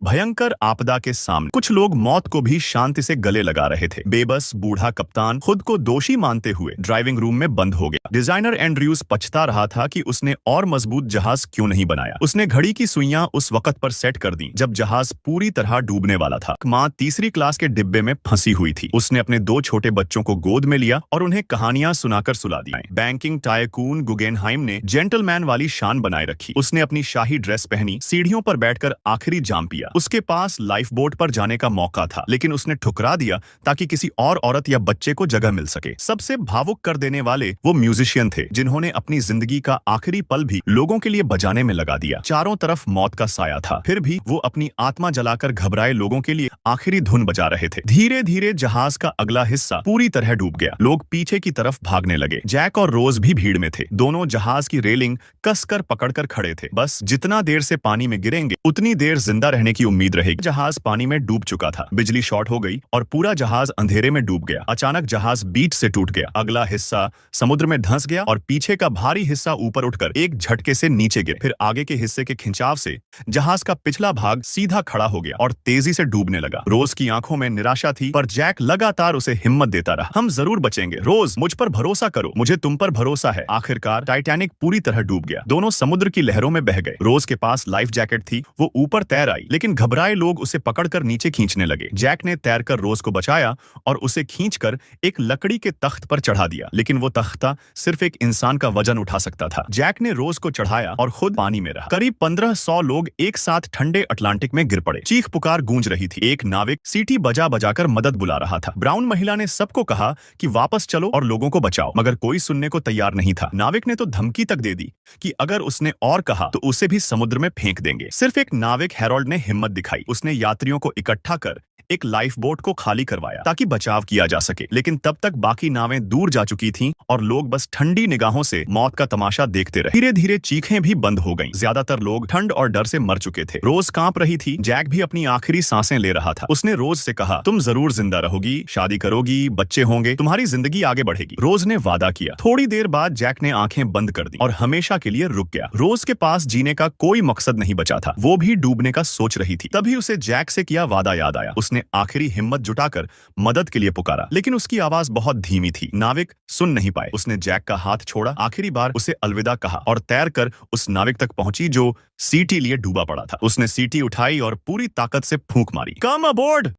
भयंकर आपदा के सामने कुछ लोग मौत को भी शांति से गले लगा रहे थे। बेबस बूढ़ा कप्तान खुद को दोषी मानते हुए ड्राइविंग रूम में बंद हो गया। डिजाइनर एंड्रयूज पछता रहा था कि उसने और मजबूत जहाज क्यों नहीं बनाया। उसने घड़ी की सुइयां उस वक्त पर सेट कर दी जब जहाज पूरी तरह डूबने वाला था। माँ तीसरी क्लास के डिब्बे में फंसी हुई थी। उसने अपने दो छोटे बच्चों को गोद में लिया और उन्हें कहानियां सुनाकर सुला दी। बैंकिंग टायकून गुगेनहाइम ने जेंटलमैन वाली शान बनाए रखी। उसने अपनी शाही ड्रेस पहनी, सीढ़ियों पर बैठकर आखिरी जाम पिया। उसके पास लाइफ बोट पर जाने का मौका था, लेकिन उसने ठुकरा दिया ताकि किसी और औरत या बच्चे को जगह मिल सके। सबसे भावुक कर देने वाले वो म्यूजिशियन थे जिन्होंने अपनी जिंदगी का आखिरी पल भी लोगों के लिए बजाने में लगा दिया। चारों तरफ मौत का साया था, फिर भी वो अपनी आत्मा जलाकर घबराए लोगों के लिए आखिरी धुन बजा रहे थे। धीरे धीरे जहाज का अगला हिस्सा पूरी तरह डूब गया। लोग पीछे की तरफ भागने लगे। जैक और रोज भी भीड़ में थे। दोनों जहाज की रेलिंग कसकर पकड़कर खड़े थे। बस जितना देर से पानी में गिरेंगे उतनी देर जिंदा रहने की उम्मीद रहेगी। जहाज पानी में डूब चुका था। बिजली शॉर्ट हो गई और पूरा जहाज अंधेरे में डूब गया। अचानक जहाज बीच से टूट गया। अगला हिस्सा समुद्र में धंस गया और पीछे का भारी हिस्सा ऊपर उठकर एक झटके से नीचे गिरा। फिर आगे के हिस्से के खिंचाव से जहाज का पिछला भाग सीधा खड़ा हो गया और तेजी से डूबने लगा। रोज की आंखों में निराशा थी, पर जैक लगातार उसे हिम्मत देता रहा। हम जरूर बचेंगे रोज, मुझ पर भरोसा करो, मुझे तुम पर भरोसा है। आखिरकार टाइटैनिक पूरी तरह डूब गया। दोनों समुद्र की लहरों में बह गए। रोज के पास लाइफ जैकेट थी, वो ऊपर तैर आई, लेकिन घबराए लोग उसे पकड़कर नीचे खींचने लगे। जैक ने तैरकर रोज को बचाया और उसे खींचकर एक लकड़ी के तख्त पर चढ़ा दिया, लेकिन वो तख्ता सिर्फ एक इंसान का वजन उठा सकता था। जैक ने रोज को चढ़ाया और खुद पानी में रहा। करीब 1500 लोग एक साथ ठंडे अटलांटिक में गिर पड़े। चीख पुकार गूंज रही थी। एक नाविक सीटी बजा बजाकर मदद बुला रहा था। ब्राउन महिला ने सबको कहा कि वापस चलो और लोगों को बचाओ, मगर कोई सुनने को तैयार नहीं था। नाविक ने तो धमकी तक दे दी कि अगर उसने और कहा तो उसे भी समुद्र में फेंक देंगे। सिर्फ एक नाविक हेरोल्ड ने हिम्मत दिखाई। उसने यात्रियों को इकट्ठा कर एक लाइफ बोट को खाली करवाया ताकि बचाव किया जा सके, लेकिन तब तक बाकी नावें दूर जा चुकी थीं और लोग बस ठंडी निगाहों से मौत का तमाशा देखते रहे। धीरे धीरे चीखें भी बंद हो गईं। ज्यादातर लोग ठंड और डर से मर चुके थे। रोज कांप रही थी। जैक भी अपनी आखिरी सांसें ले रहा था। उसने रोज से कहा, तुम जरूर जिंदा रहोगी, शादी करोगी, बच्चे होंगे, तुम्हारी जिंदगी आगे बढ़ेगी। रोज ने वादा किया। थोड़ी देर बाद जैक ने आंखें बंद कर दी और हमेशा के लिए रुक गया। रोज के पास जीने का कोई मकसद नहीं बचा था। वो भी डूबने का सोच रही थी। तभी उसे जैक से किया वादा याद आया। उसने आखिरी हिम्मत जुटाकर मदद के लिए पुकारा, लेकिन उसकी आवाज बहुत धीमी थी। नाविक सुन नहीं पाए। उसने जैक का हाथ छोड़ा, आखिरी बार उसे अलविदा कहा और तैरकर उस नाविक तक पहुंची जो सीटी लिए डूबा पड़ा था। उसने सीटी उठाई और पूरी ताकत से फूंक मारी। कम अबोर्ड।